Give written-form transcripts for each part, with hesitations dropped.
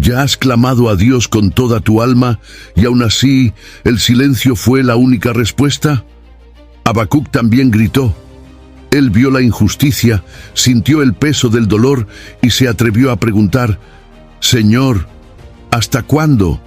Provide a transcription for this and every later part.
¿Ya has clamado a Dios con toda tu alma y aún así el silencio fue la única respuesta? Habacuc también gritó. Él vio la injusticia, sintió el peso del dolor y se atrevió a preguntar: Señor, ¿hasta cuándo?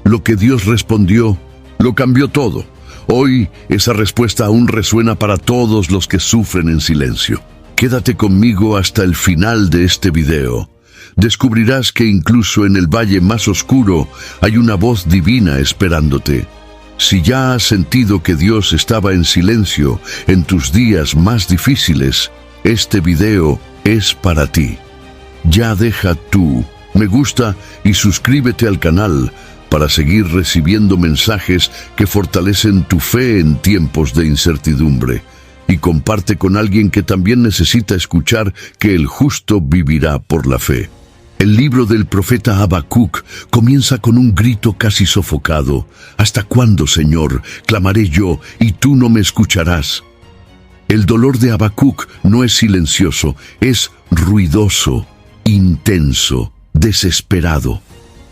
Lo que Dios respondió lo cambió todo. Hoy esa respuesta aún resuena para todos los que sufren en silencio. Quédate conmigo hasta el final de este video. Descubrirás que incluso en el valle más oscuro hay una voz divina esperándote. Si ya has sentido que Dios estaba en silencio en tus días más difíciles, este video es para ti. Ya deja tu me gusta y suscríbete al canal para seguir recibiendo mensajes que fortalecen tu fe en tiempos de incertidumbre. Y comparte con alguien que también necesita escuchar que el justo vivirá por la fe. El libro del profeta Habacuc comienza con un grito casi sofocado. ¿Hasta cuándo, Señor? Clamaré yo, y tú no me escucharás. El dolor de Habacuc no es silencioso, es ruidoso, intenso, desesperado.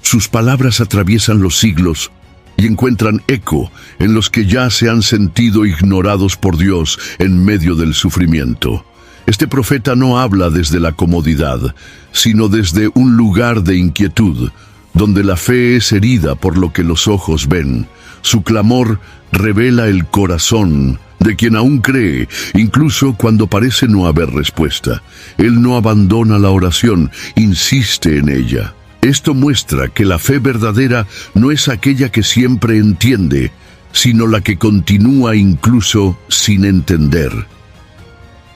Sus palabras atraviesan los siglos y encuentran eco en los que ya se han sentido ignorados por Dios en medio del sufrimiento. Este profeta no habla desde la comodidad, sino desde un lugar de inquietud, donde la fe es herida por lo que los ojos ven. Su clamor revela el corazón de quien aún cree, incluso cuando parece no haber respuesta. Él no abandona la oración, insiste en ella. Esto muestra que la fe verdadera no es aquella que siempre entiende, sino la que continúa incluso sin entender.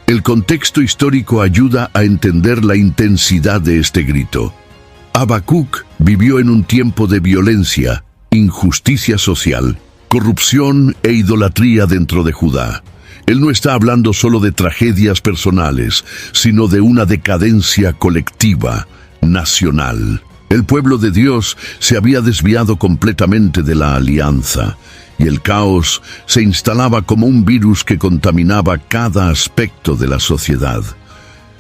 El contexto histórico ayuda a entender la intensidad de este grito. Habacuc vivió en un tiempo de violencia, injusticia social, corrupción e idolatría dentro de Judá. Él no está hablando solo de tragedias personales, sino de una decadencia colectiva, nacional. El pueblo de Dios se había desviado completamente de la alianza, y el caos se instalaba como un virus que contaminaba cada aspecto de la sociedad.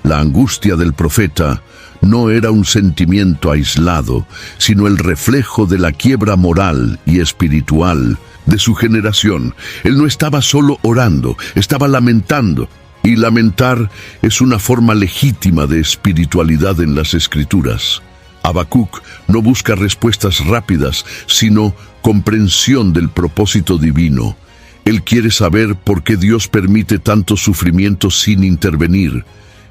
La angustia del profeta no era un sentimiento aislado, sino el reflejo de la quiebra moral y espiritual de su generación. Él no estaba solo orando, estaba lamentando. Y lamentar es una forma legítima de espiritualidad en las Escrituras. Habacuc no busca respuestas rápidas, sino comprensión del propósito divino. Él quiere saber por qué Dios permite tanto sufrimiento sin intervenir.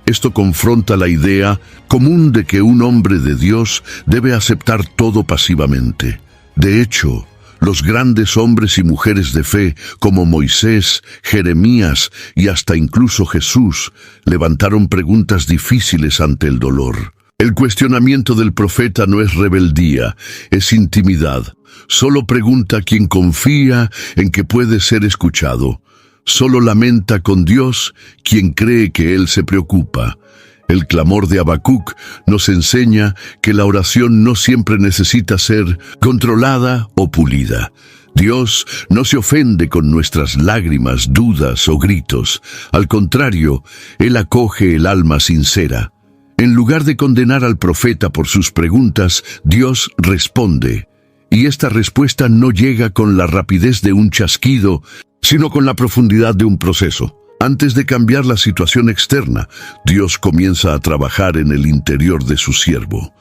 Esto confronta la idea común de que un hombre de Dios debe aceptar todo pasivamente. De hecho, los grandes hombres y mujeres de fe, como Moisés, Jeremías y hasta incluso Jesús, levantaron preguntas difíciles ante el dolor. El cuestionamiento del profeta no es rebeldía, es intimidad. Solo pregunta quien confía en que puede ser escuchado. Solo lamenta con Dios quien cree que Él se preocupa. El clamor de Habacuc nos enseña que la oración no siempre necesita ser controlada o pulida. Dios no se ofende con nuestras lágrimas, dudas o gritos. Al contrario, Él acoge el alma sincera. En lugar de condenar al profeta por sus preguntas, Dios responde. Y esta respuesta no llega con la rapidez de un chasquido, sino con la profundidad de un proceso. Antes de cambiar la situación externa, Dios comienza a trabajar en el interior de su siervo.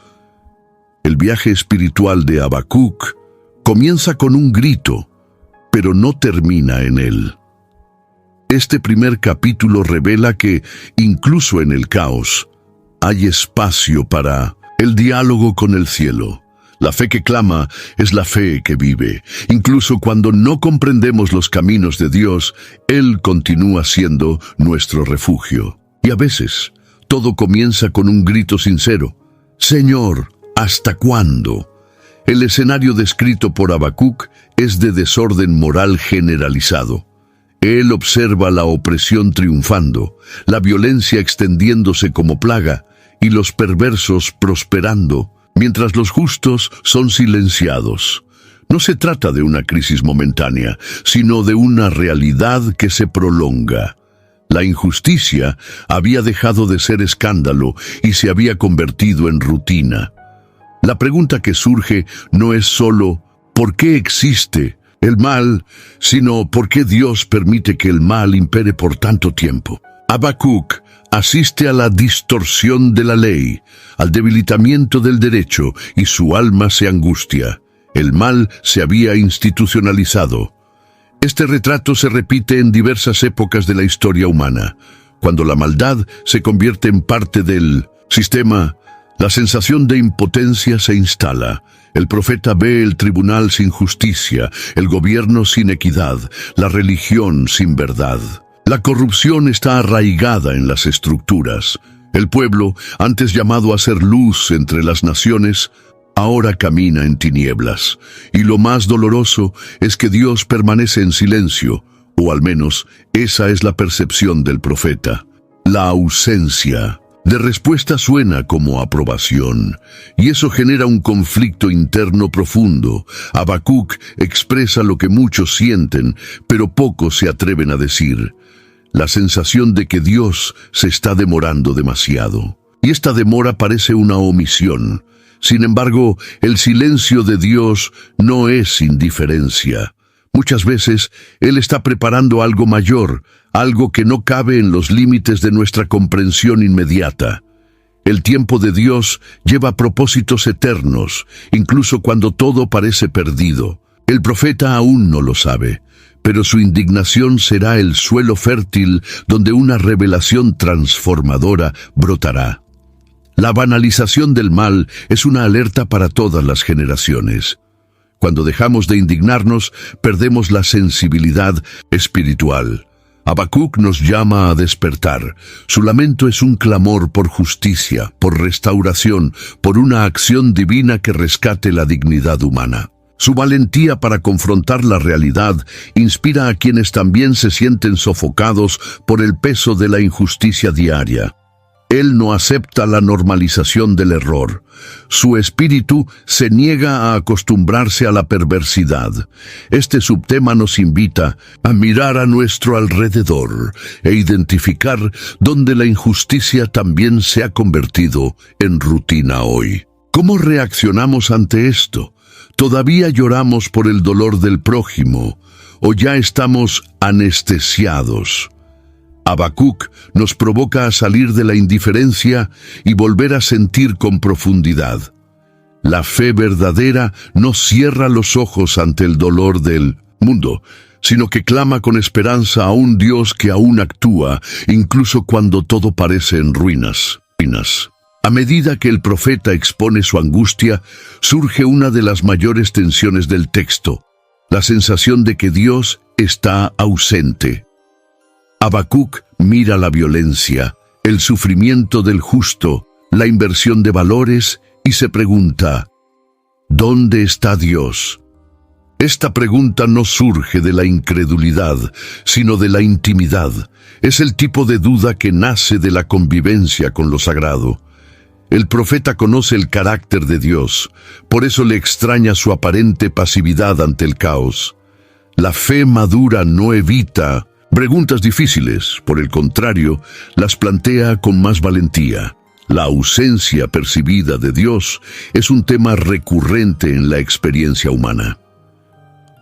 El viaje espiritual de Habacuc comienza con un grito, pero no termina en él. Este primer capítulo revela que, incluso en el caos, hay espacio para el diálogo con el cielo. La fe que clama es la fe que vive. Incluso cuando no comprendemos los caminos de Dios, Él continúa siendo nuestro refugio. Y a veces, todo comienza con un grito sincero: Señor, ¿hasta cuándo? El escenario descrito por Habacuc es de desorden moral generalizado. Él observa la opresión triunfando, la violencia extendiéndose como plaga, y los perversos prosperando, mientras los justos son silenciados. No se trata de una crisis momentánea, sino de una realidad que se prolonga. La injusticia había dejado de ser escándalo y se había convertido en rutina. La pregunta que surge no es solo ¿por qué existe el mal?, sino ¿por qué Dios permite que el mal impere por tanto tiempo? Habacuc asiste a la distorsión de la ley, al debilitamiento del derecho, y su alma se angustia. El mal se había institucionalizado. Este retrato se repite en diversas épocas de la historia humana. Cuando la maldad se convierte en parte del sistema, la sensación de impotencia se instala. El profeta ve el tribunal sin justicia, el gobierno sin equidad, la religión sin verdad. La corrupción está arraigada en las estructuras. El pueblo, antes llamado a ser luz entre las naciones, ahora camina en tinieblas. Y lo más doloroso es que Dios permanece en silencio, o al menos esa es la percepción del profeta. La ausencia de respuesta suena como aprobación, y eso genera un conflicto interno profundo. Habacuc expresa lo que muchos sienten, pero pocos se atreven a decir: la sensación de que Dios se está demorando demasiado. Y esta demora parece una omisión. Sin embargo, el silencio de Dios no es indiferencia. Muchas veces Él está preparando algo mayor, algo que no cabe en los límites de nuestra comprensión inmediata. El tiempo de Dios lleva propósitos eternos, incluso cuando todo parece perdido. El profeta aún no lo sabe, pero su indignación será el suelo fértil donde una revelación transformadora brotará. La banalización del mal es una alerta para todas las generaciones. Cuando dejamos de indignarnos, perdemos la sensibilidad espiritual. Habacuc nos llama a despertar. Su lamento es un clamor por justicia, por restauración, por una acción divina que rescate la dignidad humana. Su valentía para confrontar la realidad inspira a quienes también se sienten sofocados por el peso de la injusticia diaria. Él no acepta la normalización del error. Su espíritu se niega a acostumbrarse a la perversidad. Este subtema nos invita a mirar a nuestro alrededor e identificar dónde la injusticia también se ha convertido en rutina hoy. ¿Cómo reaccionamos ante esto? ¿Todavía lloramos por el dolor del prójimo o ya estamos anestesiados? Habacuc nos provoca a salir de la indiferencia y volver a sentir con profundidad. La fe verdadera no cierra los ojos ante el dolor del mundo, sino que clama con esperanza a un Dios que aún actúa, incluso cuando todo parece en ruinas. A medida que el profeta expone su angustia, surge una de las mayores tensiones del texto: la sensación de que Dios está ausente. Habacuc mira la violencia, el sufrimiento del justo, la inversión de valores y se pregunta: ¿dónde está Dios? Esta pregunta no surge de la incredulidad, sino de la intimidad. Es el tipo de duda que nace de la convivencia con lo sagrado. El profeta conoce el carácter de Dios, por eso le extraña su aparente pasividad ante el caos. La fe madura no evita preguntas difíciles, por el contrario, las plantea con más valentía. La ausencia percibida de Dios es un tema recurrente en la experiencia humana.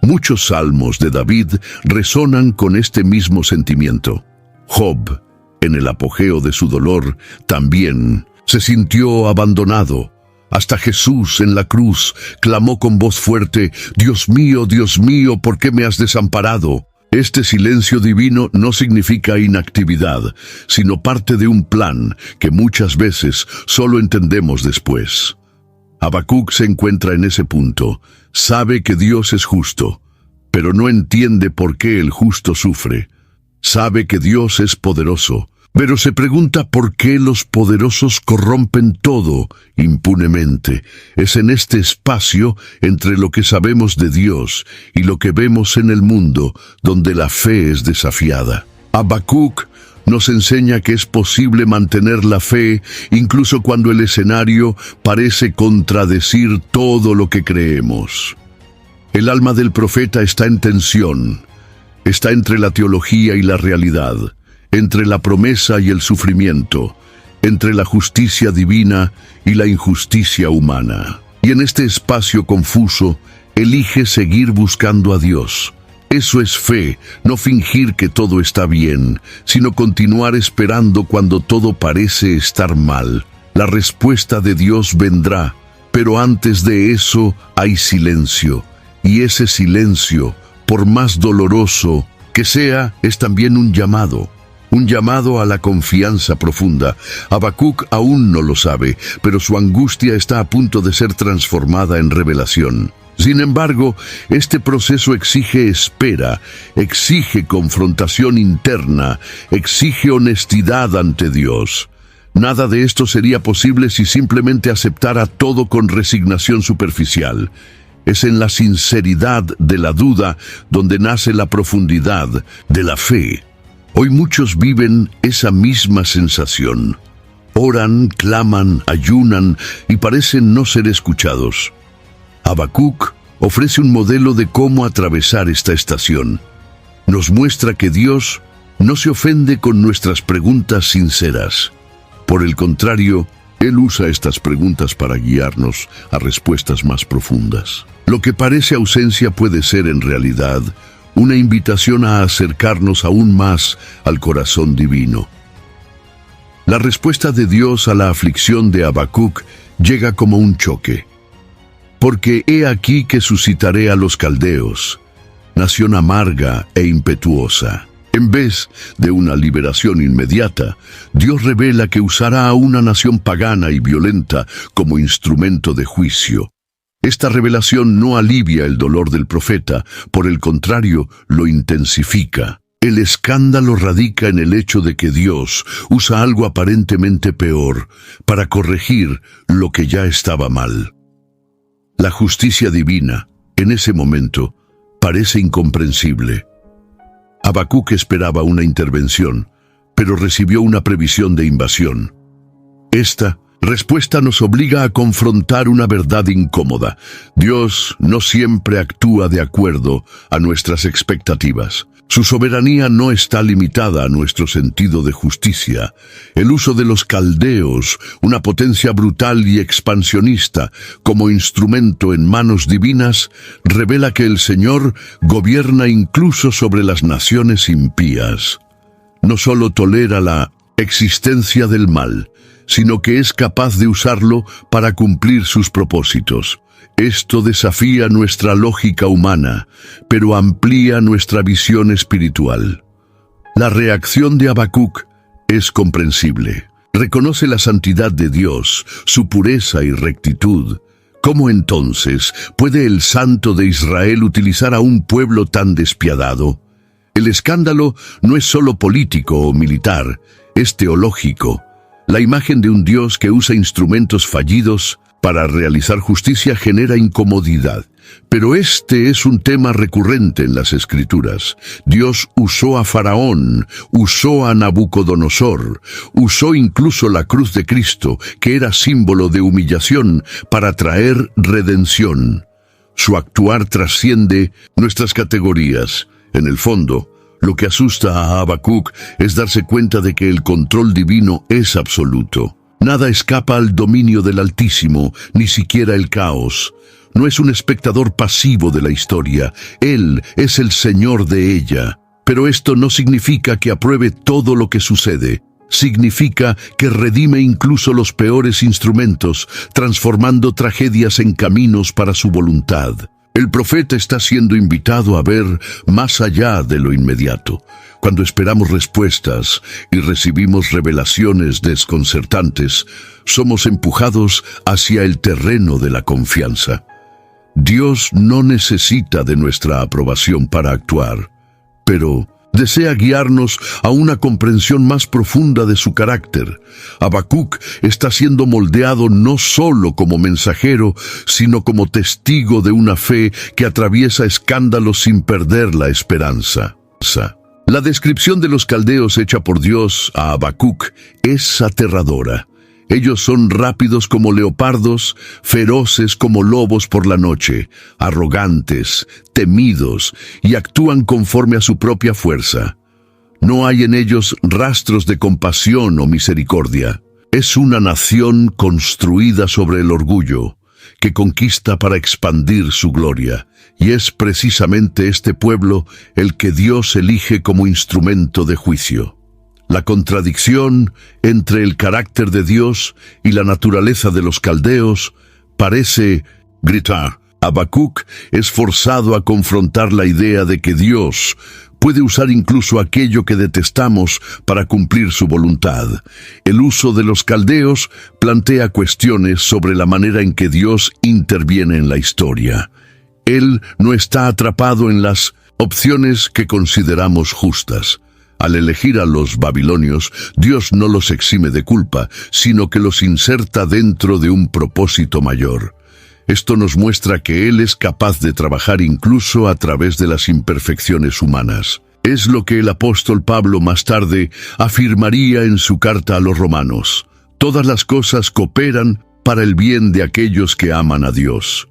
Muchos salmos de David resonan con este mismo sentimiento. Job, en el apogeo de su dolor, también se sintió abandonado. Hasta Jesús en la cruz clamó con voz fuerte: Dios mío, ¿por qué me has desamparado? Este silencio divino no significa inactividad, sino parte de un plan que muchas veces solo entendemos después. Habacuc se encuentra en ese punto. Sabe que Dios es justo, pero no entiende por qué el justo sufre. Sabe que Dios es poderoso, pero se pregunta por qué los poderosos corrompen todo impunemente. Es en este espacio entre lo que sabemos de Dios y lo que vemos en el mundo donde la fe es desafiada. Habacuc nos enseña que es posible mantener la fe incluso cuando el escenario parece contradecir todo lo que creemos. El alma del profeta está en tensión. Está entre la teología y la realidad, entre la promesa y el sufrimiento, entre la justicia divina y la injusticia humana. Y en este espacio confuso, elige seguir buscando a Dios. Eso es fe, no fingir que todo está bien, sino continuar esperando cuando todo parece estar mal. La respuesta de Dios vendrá, pero antes de eso hay silencio. Y ese silencio, por más doloroso que sea, es también un llamado a la confianza profunda. Habacuc aún no lo sabe, pero su angustia está a punto de ser transformada en revelación. Sin embargo, este proceso exige espera, exige confrontación interna, exige honestidad ante Dios. Nada de esto sería posible si simplemente aceptara todo con resignación superficial. Es en la sinceridad de la duda donde nace la profundidad de la fe. Hoy muchos viven esa misma sensación. Oran, claman, ayunan y parecen no ser escuchados. Habacuc ofrece un modelo de cómo atravesar esta estación. Nos muestra que Dios no se ofende con nuestras preguntas sinceras. Por el contrario, Él usa estas preguntas para guiarnos a respuestas más profundas. Lo que parece ausencia puede ser en realidad una invitación a acercarnos aún más al corazón divino. La respuesta de Dios a la aflicción de Habacuc llega como un choque. Porque he aquí que suscitaré a los caldeos, nación amarga e impetuosa. En vez de una liberación inmediata, Dios revela que usará a una nación pagana y violenta como instrumento de juicio. Esta revelación no alivia el dolor del profeta, por el contrario, lo intensifica. El escándalo radica en el hecho de que Dios usa algo aparentemente peor para corregir lo que ya estaba mal. La justicia divina, en ese momento, parece incomprensible. Habacuc esperaba una intervención, pero recibió una previsión de invasión. Esta respuesta nos obliga a confrontar una verdad incómoda. Dios no siempre actúa de acuerdo a nuestras expectativas. Su soberanía no está limitada a nuestro sentido de justicia. El uso de los caldeos, una potencia brutal y expansionista, como instrumento en manos divinas, revela que el Señor gobierna incluso sobre las naciones impías. No solo tolera la existencia del mal, sino que es capaz de usarlo para cumplir sus propósitos. Esto desafía nuestra lógica humana, pero amplía nuestra visión espiritual. La reacción de Habacuc es comprensible. Reconoce la santidad de Dios, su pureza y rectitud. ¿Cómo entonces puede el Santo de Israel utilizar a un pueblo tan despiadado? El escándalo no es solo político o militar, es teológico. La imagen de un Dios que usa instrumentos fallidos para realizar justicia genera incomodidad. Pero este es un tema recurrente en las Escrituras. Dios usó a Faraón, usó a Nabucodonosor, usó incluso la cruz de Cristo, que era símbolo de humillación, para traer redención. Su actuar trasciende nuestras categorías. En el fondo, lo que asusta a Habacuc es darse cuenta de que el control divino es absoluto. Nada escapa al dominio del Altísimo, ni siquiera el caos. No es un espectador pasivo de la historia, Él es el Señor de ella. Pero esto no significa que apruebe todo lo que sucede. Significa que redime incluso los peores instrumentos, transformando tragedias en caminos para su voluntad. El profeta está siendo invitado a ver más allá de lo inmediato. Cuando esperamos respuestas y recibimos revelaciones desconcertantes, somos empujados hacia el terreno de la confianza. Dios no necesita de nuestra aprobación para actuar, pero desea guiarnos a una comprensión más profunda de su carácter. Habacuc está siendo moldeado no solo como mensajero, sino como testigo de una fe que atraviesa escándalos sin perder la esperanza. La descripción de los caldeos hecha por Dios a Habacuc es aterradora. Ellos son rápidos como leopardos, feroces como lobos por la noche, arrogantes, temidos y actúan conforme a su propia fuerza. No hay en ellos rastros de compasión o misericordia. Es una nación construida sobre el orgullo, que conquista para expandir su gloria. Y es precisamente este pueblo el que Dios elige como instrumento de juicio. La contradicción entre el carácter de Dios y la naturaleza de los caldeos parece gritar. Habacuc es forzado a confrontar la idea de que Dios puede usar incluso aquello que detestamos para cumplir su voluntad. El uso de los caldeos plantea cuestiones sobre la manera en que Dios interviene en la historia. Él no está atrapado en las opciones que consideramos justas. Al elegir a los babilonios, Dios no los exime de culpa, sino que los inserta dentro de un propósito mayor. Esto nos muestra que Él es capaz de trabajar incluso a través de las imperfecciones humanas. Es lo que el apóstol Pablo más tarde afirmaría en su carta a los romanos. Todas las cosas cooperan para el bien de aquellos que aman a Dios.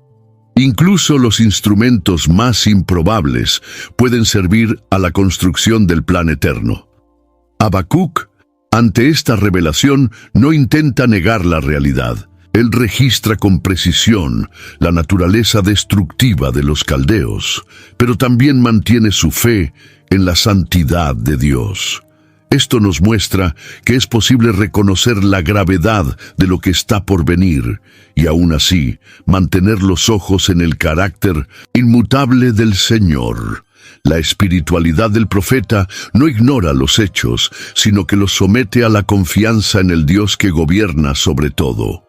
Incluso los instrumentos más improbables pueden servir a la construcción del plan eterno. Habacuc, ante esta revelación, no intenta negar la realidad. Él registra con precisión la naturaleza destructiva de los caldeos, pero también mantiene su fe en la santidad de Dios. Esto nos muestra que es posible reconocer la gravedad de lo que está por venir y aún así mantener los ojos en el carácter inmutable del Señor. La espiritualidad del profeta no ignora los hechos, sino que los somete a la confianza en el Dios que gobierna sobre todo.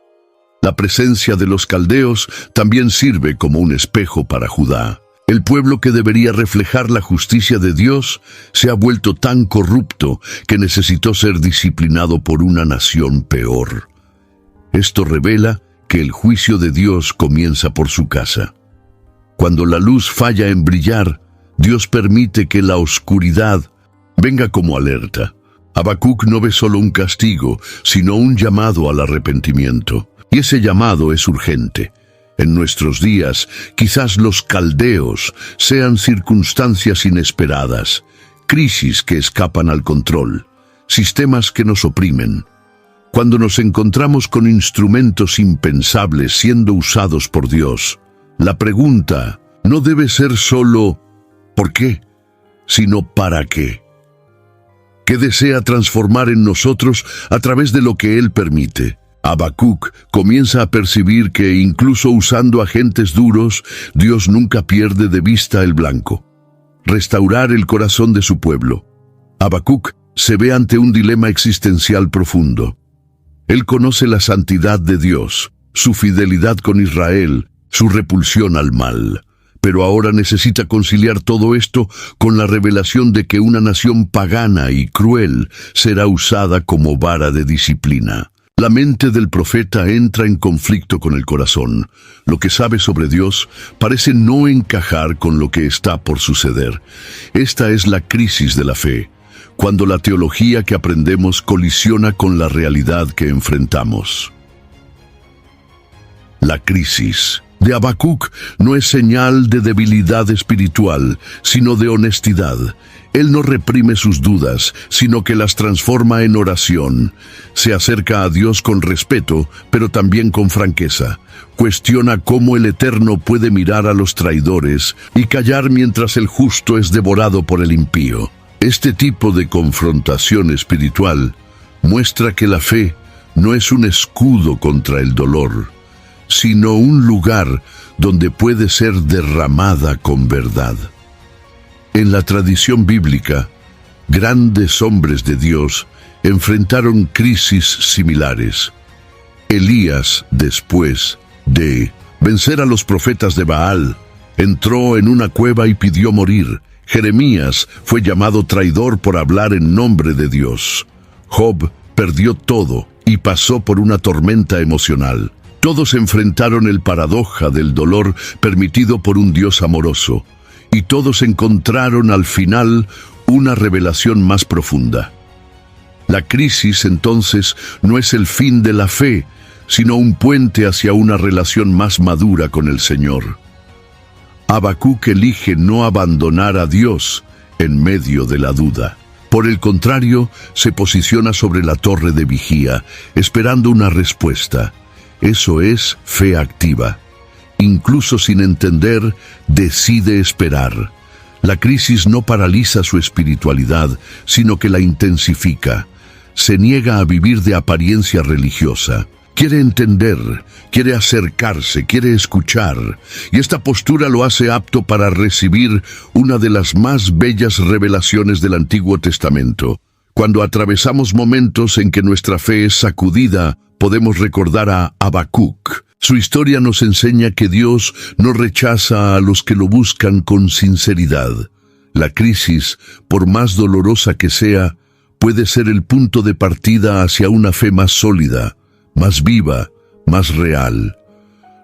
La presencia de los caldeos también sirve como un espejo para Judá. El pueblo que debería reflejar la justicia de Dios se ha vuelto tan corrupto que necesitó ser disciplinado por una nación peor. Esto revela que el juicio de Dios comienza por su casa. Cuando la luz falla en brillar, Dios permite que la oscuridad venga como alerta. Habacuc no ve solo un castigo, sino un llamado al arrepentimiento. Y ese llamado es urgente. En nuestros días, quizás los caldeos sean circunstancias inesperadas, crisis que escapan al control, sistemas que nos oprimen. Cuando nos encontramos con instrumentos impensables siendo usados por Dios, la pregunta no debe ser solo ¿por qué?, sino ¿para qué? ¿Qué desea transformar en nosotros a través de lo que Él permite? Habacuc comienza a percibir que incluso usando agentes duros, Dios nunca pierde de vista el blanco. Restaurar el corazón de su pueblo. Habacuc se ve ante un dilema existencial profundo. Él conoce la santidad de Dios, su fidelidad con Israel, su repulsión al mal. Pero ahora necesita conciliar todo esto con la revelación de que una nación pagana y cruel será usada como vara de disciplina. La mente del profeta entra en conflicto con el corazón. Lo que sabe sobre Dios parece no encajar con lo que está por suceder. Esta es la crisis de la fe, cuando la teología que aprendemos colisiona con la realidad que enfrentamos. La crisis de Habacuc no es señal de debilidad espiritual, sino de honestidad. Él no reprime sus dudas, sino que las transforma en oración. Se acerca a Dios con respeto, pero también con franqueza. Cuestiona cómo el Eterno puede mirar a los traidores y callar mientras el justo es devorado por el impío. Este tipo de confrontación espiritual muestra que la fe no es un escudo contra el dolor, sino un lugar donde puede ser derramada con verdad. En la tradición bíblica, grandes hombres de Dios enfrentaron crisis similares. Elías, después de vencer a los profetas de Baal, entró en una cueva y pidió morir. Jeremías fue llamado traidor por hablar en nombre de Dios. Job perdió todo y pasó por una tormenta emocional. Todos enfrentaron el paradoja del dolor permitido por un Dios amoroso, y todos encontraron al final una revelación más profunda. La crisis, entonces, no es el fin de la fe, sino un puente hacia una relación más madura con el Señor. Habacuc elige no abandonar a Dios en medio de la duda. Por el contrario, se posiciona sobre la torre de vigía, esperando una respuesta. Eso es fe activa. incluso sin entender, decide esperar. La crisis no paraliza su espiritualidad, sino que la intensifica. Se niega a vivir de apariencia religiosa. Quiere entender, quiere acercarse, quiere escuchar, y esta postura lo hace apto para recibir una de las más bellas revelaciones del Antiguo Testamento. Cuando atravesamos momentos en que nuestra fe es sacudida, podemos recordar a Habacuc. Su historia nos enseña que Dios no rechaza a los que lo buscan con sinceridad. La crisis, por más dolorosa que sea, puede ser el punto de partida hacia una fe más sólida, más viva, más real.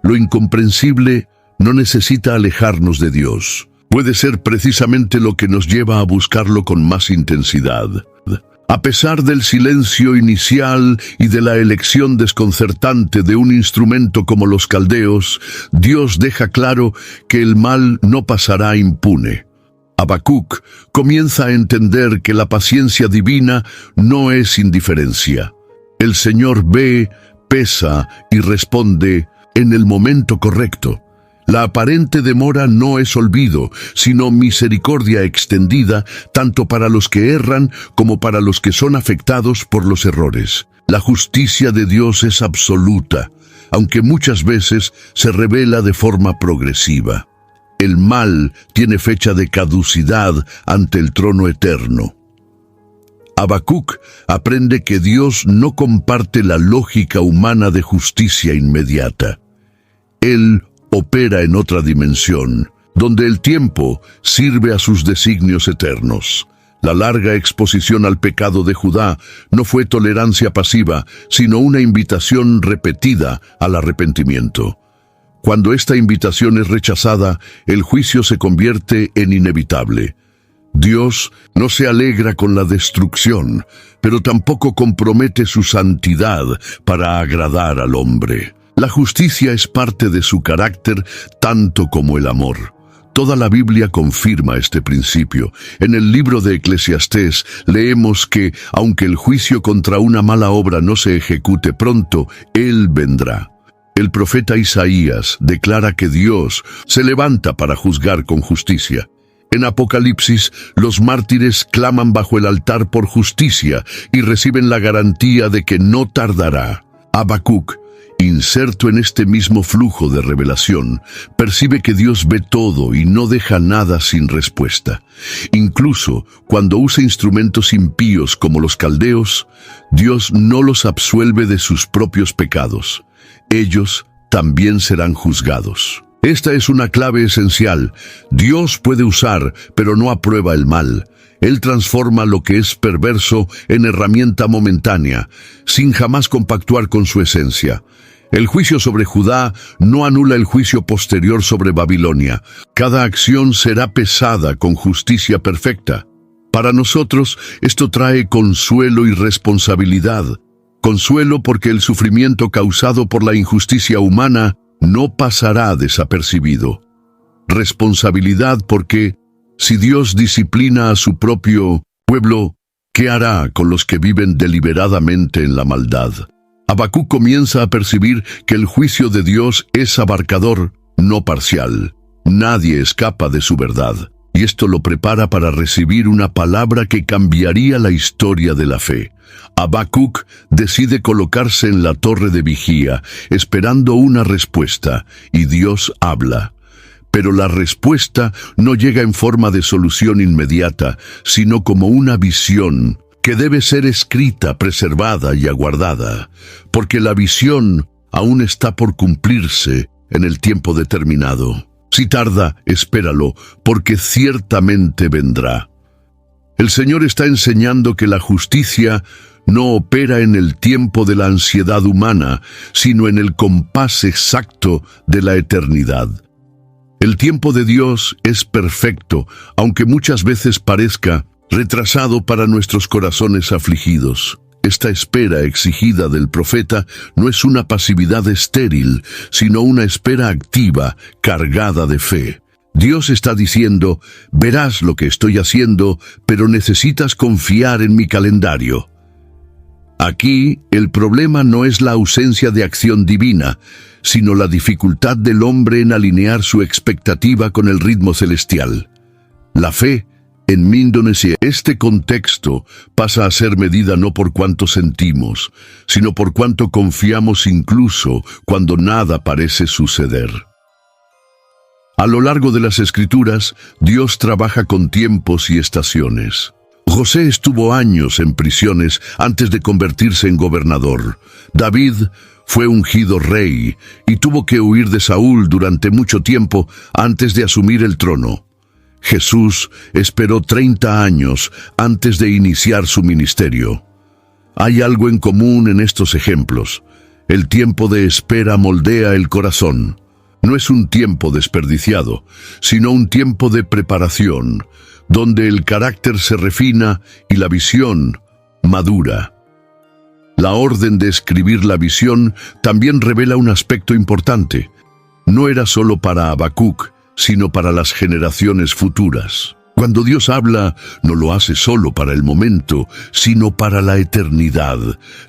Lo incomprensible no necesita alejarnos de Dios. Puede ser precisamente lo que nos lleva a buscarlo con más intensidad. A pesar del silencio inicial y de la elección desconcertante de un instrumento como los caldeos, Dios deja claro que el mal no pasará impune. Habacuc comienza a entender que la paciencia divina no es indiferencia. El Señor ve, pesa y responde en el momento correcto. La aparente demora no es olvido, sino misericordia extendida tanto para los que erran como para los que son afectados por los errores. La justicia de Dios es absoluta, aunque muchas veces se revela de forma progresiva. El mal tiene fecha de caducidad ante el trono eterno. Habacuc aprende que Dios no comparte la lógica humana de justicia inmediata. Él opera en otra dimensión, donde el tiempo sirve a sus designios eternos. La larga exposición al pecado de Judá no fue tolerancia pasiva, sino una invitación repetida al arrepentimiento. Cuando esta invitación es rechazada, el juicio se convierte en inevitable. Dios no se alegra con la destrucción, pero tampoco compromete su santidad para agradar al hombre. La justicia es parte de su carácter tanto como el amor. Toda la Biblia confirma este principio. En el libro de Eclesiastés leemos que, aunque el juicio contra una mala obra no se ejecute pronto, Él vendrá. El profeta Isaías declara que Dios se levanta para juzgar con justicia. En Apocalipsis, los mártires claman bajo el altar por justicia y reciben la garantía de que no tardará. Habacuc, inserto en este mismo flujo de revelación, percibe que Dios ve todo y no deja nada sin respuesta. Incluso cuando usa instrumentos impíos como los caldeos, Dios no los absuelve de sus propios pecados. Ellos también serán juzgados. Esta es una clave esencial. Dios puede usar, pero no aprueba el mal. Él transforma lo que es perverso en herramienta momentánea, sin jamás compactuar con su esencia. El juicio sobre Judá no anula el juicio posterior sobre Babilonia. Cada acción será pesada con justicia perfecta. Para nosotros, esto trae consuelo y responsabilidad. Consuelo porque el sufrimiento causado por la injusticia humana no pasará desapercibido. Responsabilidad porque, si Dios disciplina a su propio pueblo, ¿qué hará con los que viven deliberadamente en la maldad? Habacuc comienza a percibir que el juicio de Dios es abarcador, no parcial. Nadie escapa de su verdad, y esto lo prepara para recibir una palabra que cambiaría la historia de la fe. Habacuc decide colocarse en la torre de vigía, esperando una respuesta, y Dios habla. Pero la respuesta no llega en forma de solución inmediata, sino como una visión que debe ser escrita, preservada y aguardada, porque la visión aún está por cumplirse en el tiempo determinado. Si tarda, espéralo, porque ciertamente vendrá. El Señor está enseñando que la justicia no opera en el tiempo de la ansiedad humana, sino en el compás exacto de la eternidad. El tiempo de Dios es perfecto, aunque muchas veces parezca retrasado para nuestros corazones afligidos. Esta espera exigida del profeta no es una pasividad estéril, sino una espera activa, cargada de fe. Dios está diciendo, verás lo que estoy haciendo, pero necesitas confiar en mi calendario. Aquí, el problema no es la ausencia de acción divina, sino la dificultad del hombre en alinear su expectativa con el ritmo celestial. La fe, en Indonesia, este contexto pasa a ser medida no por cuánto sentimos, sino por cuánto confiamos incluso cuando nada parece suceder. A lo largo de las Escrituras, Dios trabaja con tiempos y estaciones. José estuvo años en prisiones antes de convertirse en gobernador. David fue ungido rey y tuvo que huir de Saúl durante mucho tiempo antes de asumir el trono. Jesús esperó 30 años antes de iniciar su ministerio. Hay algo en común en estos ejemplos. El tiempo de espera moldea el corazón. No es un tiempo desperdiciado, sino un tiempo de preparación, donde el carácter se refina y la visión madura. La orden de escribir la visión también revela un aspecto importante. No era solo para Habacuc, sino para las generaciones futuras. Cuando Dios habla, no lo hace solo para el momento, sino para la eternidad.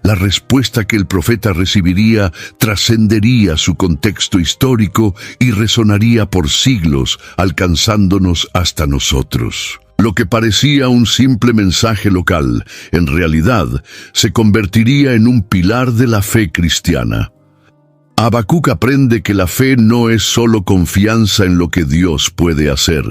La respuesta que el profeta recibiría trascendería su contexto histórico y resonaría por siglos, alcanzándonos hasta nosotros. Lo que parecía un simple mensaje local, en realidad, se convertiría en un pilar de la fe cristiana. Habacuc aprende que la fe no es solo confianza en lo que Dios puede hacer,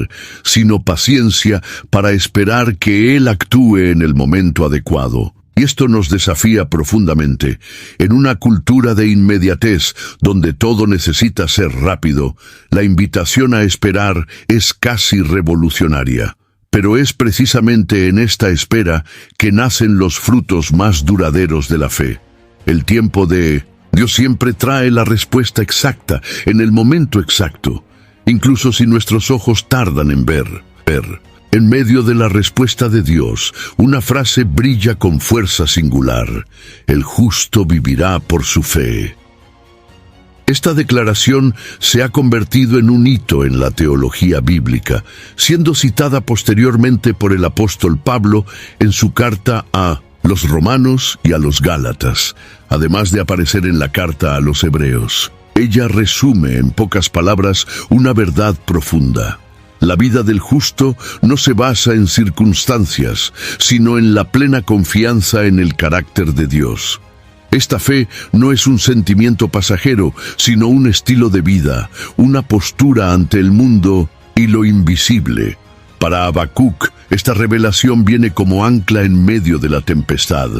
sino paciencia para esperar que Él actúe en el momento adecuado. Y esto nos desafía profundamente. En una cultura de inmediatez, donde todo necesita ser rápido, la invitación a esperar es casi revolucionaria. Pero es precisamente en esta espera que nacen los frutos más duraderos de la fe. El tiempo de Dios siempre trae la respuesta exacta, en el momento exacto, incluso si nuestros ojos tardan en ver. En medio de la respuesta de Dios, una frase brilla con fuerza singular: el justo vivirá por su fe. Esta declaración se ha convertido en un hito en la teología bíblica, siendo citada posteriormente por el apóstol Pablo en su carta a los Romanos y a los Gálatas, además de aparecer en la carta a los Hebreos. Ella resume en pocas palabras una verdad profunda. La vida del justo no se basa en circunstancias, sino en la plena confianza en el carácter de Dios. Esta fe no es un sentimiento pasajero, sino un estilo de vida, una postura ante el mundo y lo invisible. Para Habacuc, esta revelación viene como ancla en medio de la tempestad.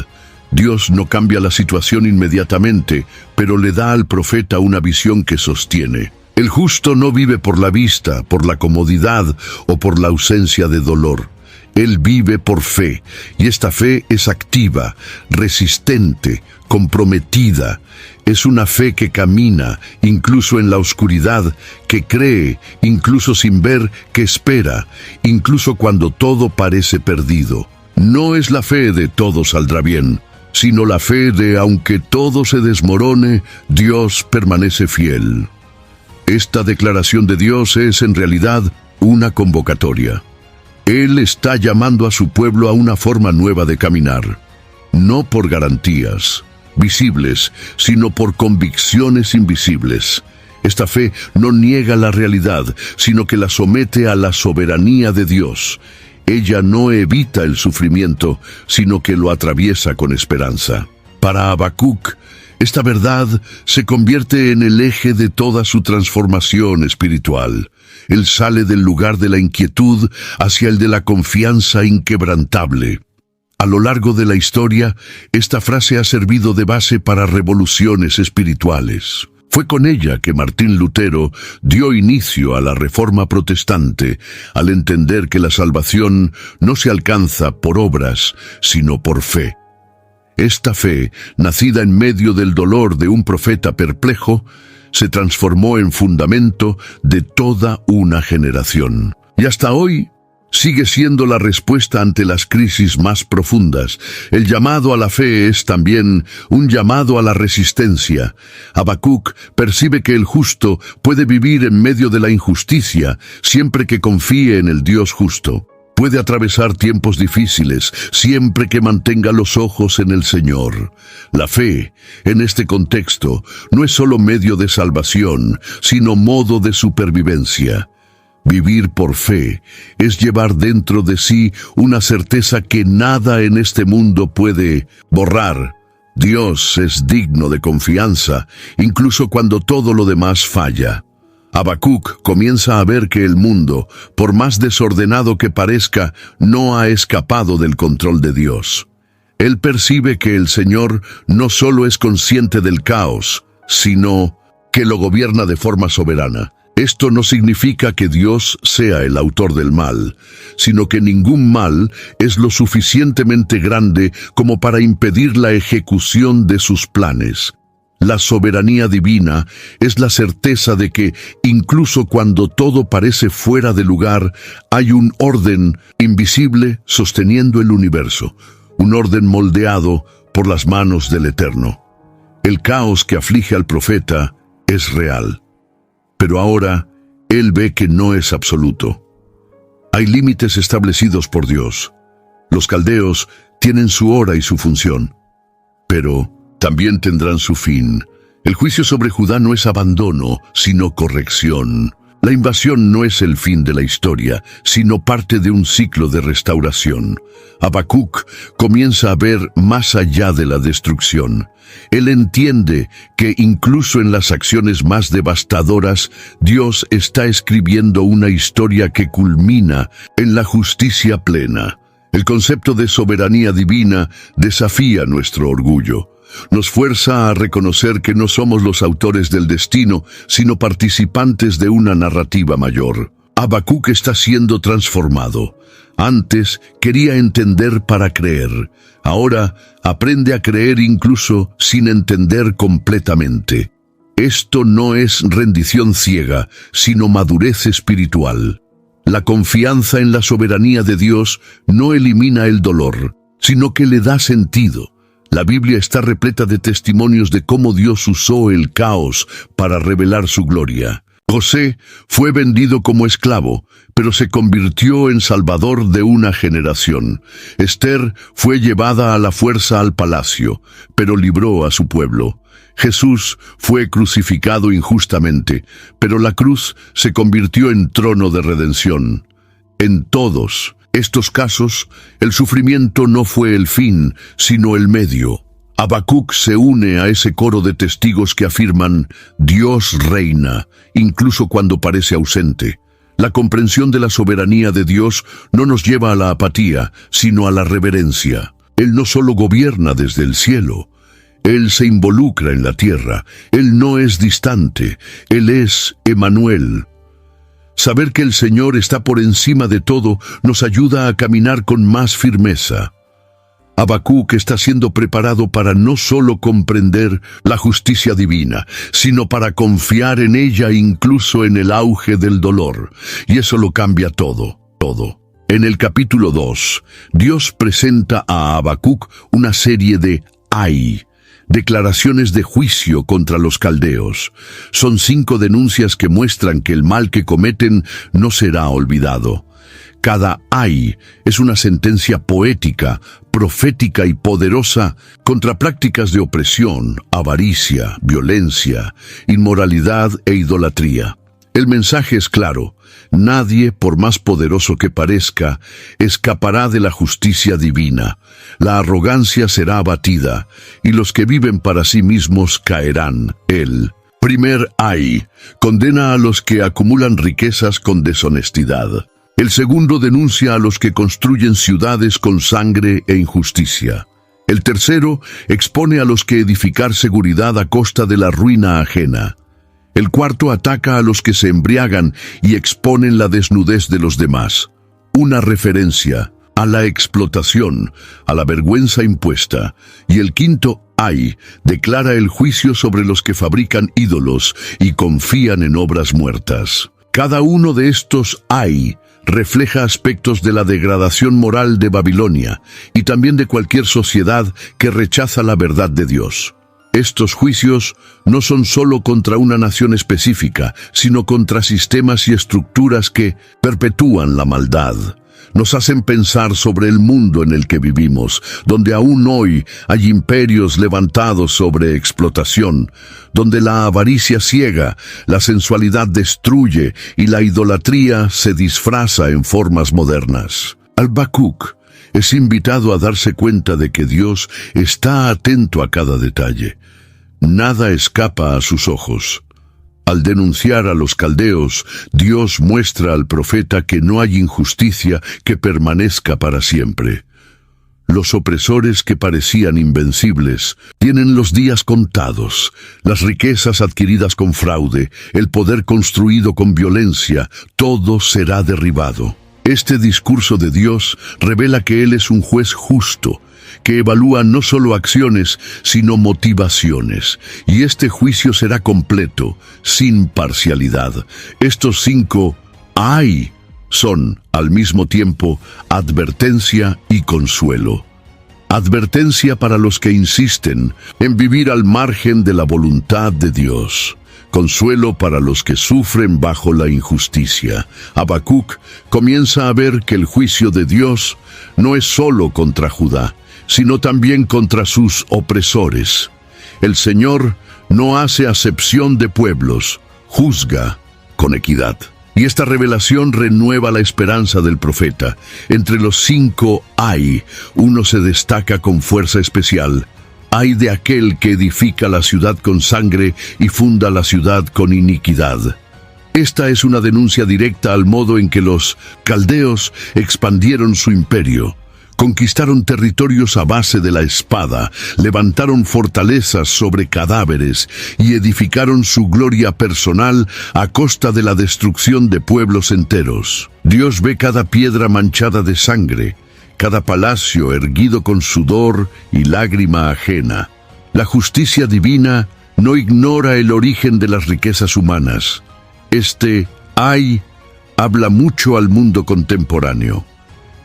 Dios no cambia la situación inmediatamente, pero le da al profeta una visión que sostiene. El justo no vive por la vista, por la comodidad o por la ausencia de dolor. Él vive por fe, y esta fe es activa, resistente, comprometida. Es una fe que camina, incluso en la oscuridad, que cree, incluso sin ver, que espera, incluso cuando todo parece perdido. No es la fe de todo saldrá bien, sino la fe de aunque todo se desmorone, Dios permanece fiel. Esta declaración de Dios es en realidad una convocatoria. Él está llamando a su pueblo a una forma nueva de caminar, no por garantías visibles, sino por convicciones invisibles. Esta fe no niega la realidad, sino que la somete a la soberanía de Dios. Ella no evita el sufrimiento, sino que lo atraviesa con esperanza. Para Habacuc, esta verdad se convierte en el eje de toda su transformación espiritual. Él sale del lugar de la inquietud hacia el de la confianza inquebrantable. A lo largo de la historia, esta frase ha servido de base para revoluciones espirituales. Fue con ella que Martín Lutero dio inicio a la Reforma Protestante, al entender que la salvación no se alcanza por obras, sino por fe. Esta fe, nacida en medio del dolor de un profeta perplejo, se transformó en fundamento de toda una generación. Y hasta hoy sigue siendo la respuesta ante las crisis más profundas. El llamado a la fe es también un llamado a la resistencia. Habacuc percibe que el justo puede vivir en medio de la injusticia siempre que confíe en el Dios justo. puede atravesar tiempos difíciles siempre que mantenga los ojos en el Señor. La fe, en este contexto, no es solo medio de salvación, sino modo de supervivencia. Vivir por fe es llevar dentro de sí una certeza que nada en este mundo puede borrar. Dios es digno de confianza, incluso cuando todo lo demás falla. Habacuc comienza a ver que el mundo, por más desordenado que parezca, no ha escapado del control de Dios. Él percibe que el Señor no solo es consciente del caos, sino que lo gobierna de forma soberana. Esto no significa que Dios sea el autor del mal, sino que ningún mal es lo suficientemente grande como para impedir la ejecución de sus planes. La soberanía divina es la certeza de que, incluso cuando todo parece fuera de lugar, hay un orden invisible sosteniendo el universo, un orden moldeado por las manos del Eterno. El caos que aflige al profeta es real. Pero ahora, él ve que no es absoluto. Hay límites establecidos por Dios. Los caldeos tienen su hora y su función, pero también tendrán su fin. El juicio sobre Judá no es abandono, sino corrección. La invasión no es el fin de la historia, sino parte de un ciclo de restauración. Habacuc comienza a ver más allá de la destrucción. Él entiende que incluso en las acciones más devastadoras, Dios está escribiendo una historia que culmina en la justicia plena. El concepto de soberanía divina desafía nuestro orgullo. Nos fuerza a reconocer que no somos los autores del destino, sino participantes de una narrativa mayor. Habacuc está siendo transformado. Antes quería entender para creer. Ahora aprende a creer incluso sin entender completamente. Esto no es rendición ciega, sino madurez espiritual. La confianza en la soberanía de Dios no elimina el dolor, sino que le da sentido. La Biblia está repleta de testimonios de cómo Dios usó el caos para revelar su gloria. José fue vendido como esclavo, pero se convirtió en salvador de una generación. Esther fue llevada a la fuerza al palacio, pero libró a su pueblo. Jesús fue crucificado injustamente, pero la cruz se convirtió en trono de redención. En todos estos casos, el sufrimiento no fue el fin, sino el medio. Habacuc se une a ese coro de testigos que afirman: Dios reina, incluso cuando parece ausente. La comprensión de la soberanía de Dios no nos lleva a la apatía, sino a la reverencia. Él no solo gobierna desde el cielo, Él se involucra en la tierra. Él no es distante, Él es Emmanuel. Saber que el Señor está por encima de todo nos ayuda a caminar con más firmeza. Habacuc está siendo preparado para no solo comprender la justicia divina, sino para confiar en ella incluso en el auge del dolor. Y eso lo cambia todo. En el capítulo 2, Dios presenta a Habacuc una serie de declaraciones de juicio contra los caldeos. Son 5 denuncias que muestran que el mal que cometen no será olvidado. Cada es una sentencia poética, profética y poderosa contra prácticas de opresión, avaricia, violencia, inmoralidad e idolatría. El mensaje es claro: nadie, por más poderoso que parezca, escapará de la justicia divina. La arrogancia será abatida, y los que viven para sí mismos caerán. El primer condena a los que acumulan riquezas con deshonestidad. El segundo denuncia a los que construyen ciudades con sangre e injusticia. El tercero expone a los que edificar seguridad a costa de la ruina ajena. El cuarto ataca a los que se embriagan y exponen la desnudez de los demás. Una referencia a la explotación, a la vergüenza impuesta. Y el quinto declara el juicio sobre los que fabrican ídolos y confían en obras muertas. Cada uno de estos refleja aspectos de la degradación moral de Babilonia y también de cualquier sociedad que rechaza la verdad de Dios. Estos juicios no son solo contra una nación específica, sino contra sistemas y estructuras que perpetúan la maldad. nos hacen pensar sobre el mundo en el que vivimos, donde aún hoy hay imperios levantados sobre explotación, donde la avaricia ciega, la sensualidad destruye y la idolatría se disfraza en formas modernas. Habacuc es invitado a darse cuenta de que Dios está atento a cada detalle. Nada escapa a sus ojos. Al denunciar a los caldeos, Dios muestra al profeta que no hay injusticia que permanezca para siempre. Los opresores que parecían invencibles tienen los días contados, las riquezas adquiridas con fraude, el poder construido con violencia, todo será derribado. Este discurso de Dios revela que Él es un juez justo, que evalúa no solo acciones, sino motivaciones. Y este juicio será completo, sin parcialidad. Estos 5 "ay" son, al mismo tiempo, advertencia y consuelo. Advertencia para los que insisten en vivir al margen de la voluntad de Dios. Consuelo para los que sufren bajo la injusticia. Habacuc comienza a ver que el juicio de Dios no es solo contra Judá, sino también contra sus opresores. El Señor no hace acepción de pueblos, juzga con equidad. Y esta revelación renueva la esperanza del profeta. Entre los 5 "ay", uno se destaca con fuerza especial. Ay de aquel que edifica la ciudad con sangre y funda la ciudad con iniquidad. Esta es una denuncia directa al modo en que los caldeos expandieron su imperio. Conquistaron territorios a base de la espada, levantaron fortalezas sobre cadáveres y edificaron su gloria personal a costa de la destrucción de pueblos enteros. Dios ve cada piedra manchada de sangre, cada palacio erguido con sudor y lágrima ajena. La justicia divina no ignora el origen de las riquezas humanas. Este "ay" habla mucho al mundo contemporáneo.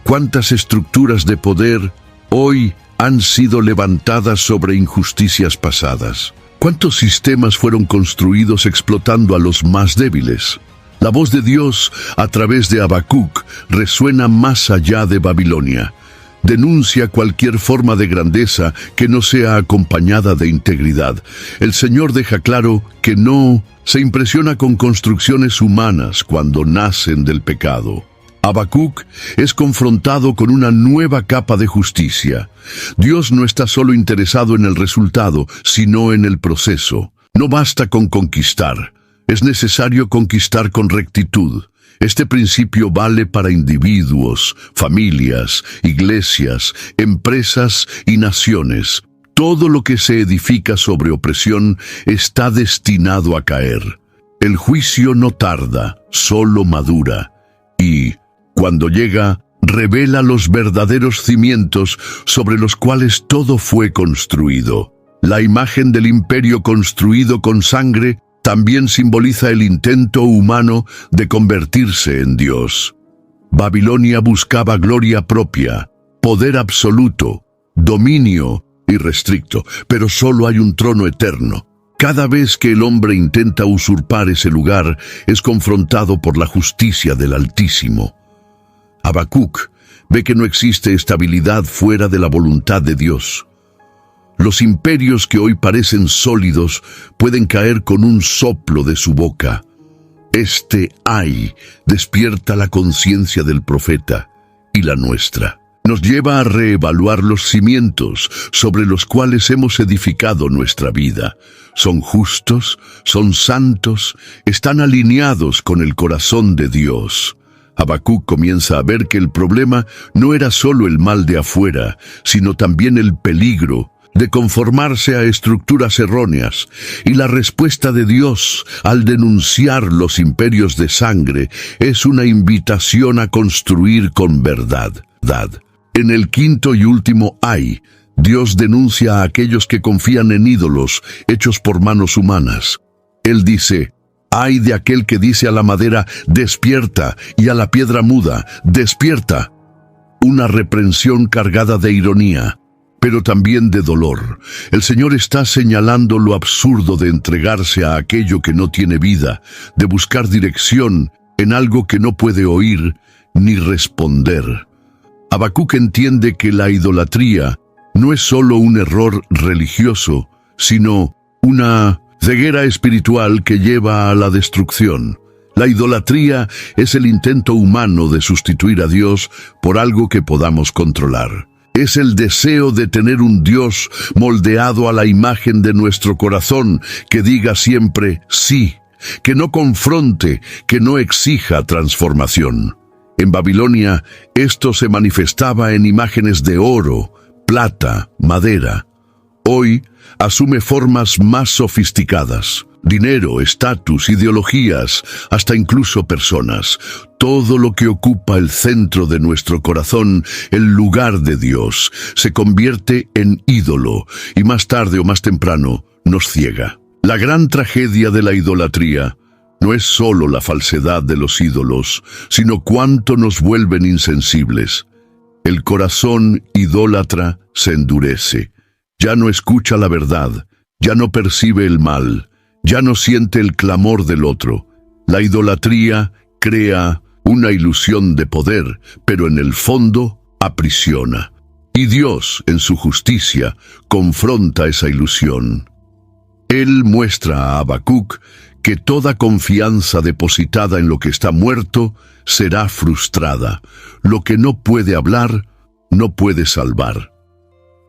¿Cuántas estructuras de poder hoy han sido levantadas sobre injusticias pasadas? ¿Cuántos sistemas fueron construidos explotando a los más débiles? La voz de Dios a través de Habacuc resuena más allá de Babilonia. Denuncia cualquier forma de grandeza que no sea acompañada de integridad. El Señor deja claro que no se impresiona con construcciones humanas cuando nacen del pecado. Habacuc es confrontado con una nueva capa de justicia. Dios no está solo interesado en el resultado, sino en el proceso. No basta con conquistar, es necesario conquistar con rectitud. Este principio vale para individuos, familias, iglesias, empresas y naciones. Todo lo que se edifica sobre opresión está destinado a caer. El juicio no tarda, solo madura. Y cuando llega, revela los verdaderos cimientos sobre los cuales todo fue construido. La imagen del imperio construido con sangre también simboliza el intento humano de convertirse en Dios. Babilonia buscaba gloria propia, poder absoluto, dominio irrestricto, pero solo hay un trono eterno. Cada vez que el hombre intenta usurpar ese lugar, es confrontado por la justicia del Altísimo. Habacuc ve que no existe estabilidad fuera de la voluntad de Dios. Los imperios que hoy parecen sólidos pueden caer con un soplo de su boca. Este "ay" despierta la conciencia del profeta y la nuestra. Nos lleva a reevaluar los cimientos sobre los cuales hemos edificado nuestra vida. ¿Son justos? ¿Son santos? ¿Están alineados con el corazón de Dios? Habacuc comienza a ver que el problema no era solo el mal de afuera, sino también el peligro de conformarse a estructuras erróneas, y la respuesta de Dios al denunciar los imperios de sangre es una invitación a construir con verdad. En el 5º y último "ay", Dios denuncia a aquellos que confían en ídolos hechos por manos humanas. Él dice: "Ay de aquel que dice a la madera, despierta, y a la piedra muda, despierta". Una reprensión cargada de ironía, pero también de dolor. El Señor está señalando lo absurdo de entregarse a aquello que no tiene vida, de buscar dirección en algo que no puede oír ni responder. Habacuc entiende que la idolatría no es solo un error religioso, sino una ceguera espiritual que lleva a la destrucción. La idolatría es el intento humano de sustituir a Dios por algo que podamos controlar. Es el deseo de tener un Dios moldeado a la imagen de nuestro corazón, que diga siempre sí, que no confronte, que no exija transformación. En Babilonia, esto se manifestaba en imágenes de oro, plata, madera. Hoy asume formas más sofisticadas: dinero, estatus, ideologías, hasta incluso personas. Todo lo que ocupa el centro de nuestro corazón, el lugar de Dios, se convierte en ídolo y más tarde o más temprano nos ciega. La gran tragedia de la idolatría no es solo la falsedad de los ídolos, sino cuánto nos vuelven insensibles. El corazón idólatra se endurece. Ya no escucha la verdad, ya no percibe el mal, ya no siente el clamor del otro. La idolatría crea una ilusión de poder, pero en el fondo aprisiona. Y Dios, en su justicia, confronta esa ilusión. Él muestra a Habacuc que toda confianza depositada en lo que está muerto será frustrada. Lo que no puede hablar, no puede salvar.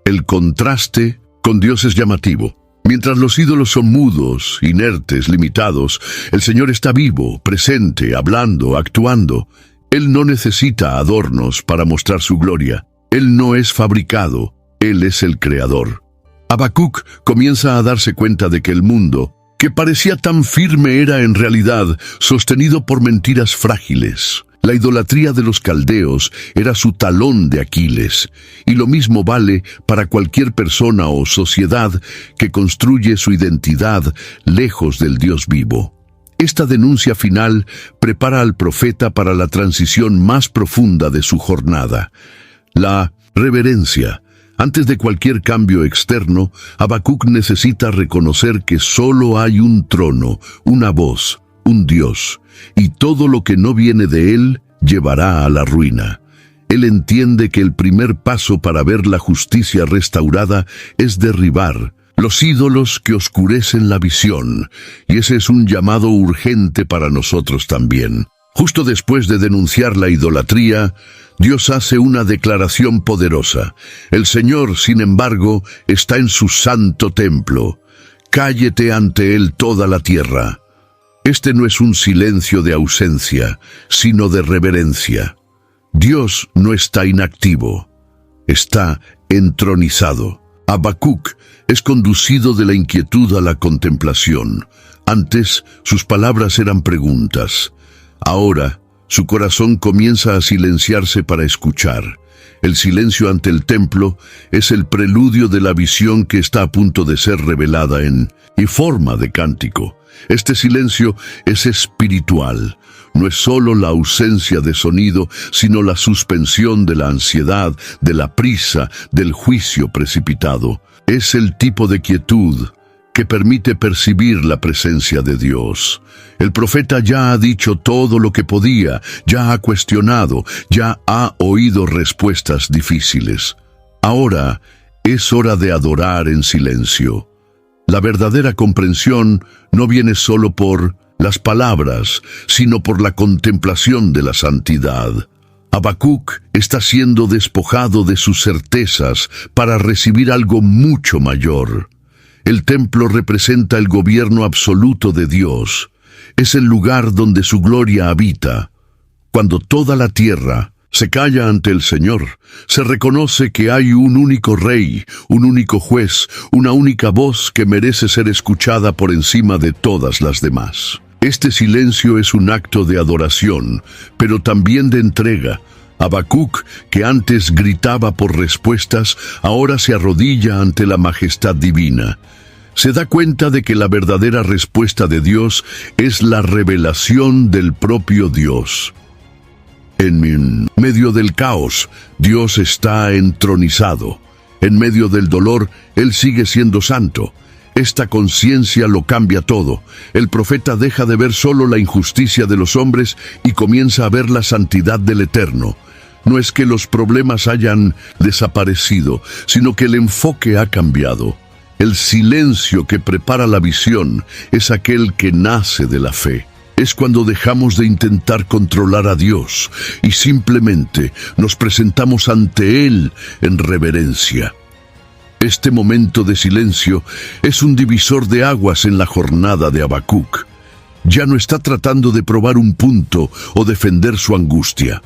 El contraste con Dios es llamativo. Mientras los ídolos son mudos, inertes, limitados, el Señor está vivo, presente, hablando, actuando. Él no necesita adornos para mostrar su gloria. Él no es fabricado, Él es el Creador. Habacuc comienza a darse cuenta de que el mundo, que parecía tan firme, era en realidad sostenido por mentiras frágiles. La idolatría de los caldeos era su talón de Aquiles, y lo mismo vale para cualquier persona o sociedad que construye su identidad lejos del Dios vivo. Esta denuncia final prepara al profeta para la transición más profunda de su jornada: la reverencia. Antes de cualquier cambio externo, Habacuc necesita reconocer que solo hay un trono, una voz, un Dios, y todo lo que no viene de Él llevará a la ruina. Él entiende que el primer paso para ver la justicia restaurada es derribar los ídolos que oscurecen la visión, y ese es un llamado urgente para nosotros también. Justo después de denunciar la idolatría, Dios hace una declaración poderosa. El Señor, sin embargo, está en su santo templo. Cállete ante Él toda la tierra. Este no es un silencio de ausencia, sino de reverencia. Dios no está inactivo, está entronizado. Habacuc es conducido de la inquietud a la contemplación. Antes, sus palabras eran preguntas. Ahora, su corazón comienza a silenciarse para escuchar. El silencio ante el templo es el preludio de la visión que está a punto de ser revelada y forma de cántico. Este silencio es espiritual. No es solo la ausencia de sonido, sino la suspensión de la ansiedad, de la prisa, del juicio precipitado. Es el tipo de quietud que permite percibir la presencia de Dios. El profeta ya ha dicho todo lo que podía, ya ha cuestionado, ya ha oído respuestas difíciles. Ahora es hora de adorar en silencio. La verdadera comprensión no viene solo por las palabras, sino por la contemplación de la santidad. Habacuc está siendo despojado de sus certezas para recibir algo mucho mayor. El templo representa el gobierno absoluto de Dios. Es el lugar donde su gloria habita. Cuando toda la tierra se calla ante el Señor, se reconoce que hay un único rey, un único juez, una única voz que merece ser escuchada por encima de todas las demás. Este silencio es un acto de adoración, pero también de entrega. Habacuc, que antes gritaba por respuestas, ahora se arrodilla ante la majestad divina. Se da cuenta de que la verdadera respuesta de Dios es la revelación del propio Dios. En medio del caos, Dios está entronizado. En medio del dolor, Él sigue siendo santo. Esta conciencia lo cambia todo. El profeta deja de ver solo la injusticia de los hombres y comienza a ver la santidad del Eterno. No es que los problemas hayan desaparecido, sino que el enfoque ha cambiado. El silencio que prepara la visión es aquel que nace de la fe. Es cuando dejamos de intentar controlar a Dios y simplemente nos presentamos ante Él en reverencia. Este momento de silencio es un divisor de aguas en la jornada de Habacuc. Ya no está tratando de probar un punto o defender su angustia.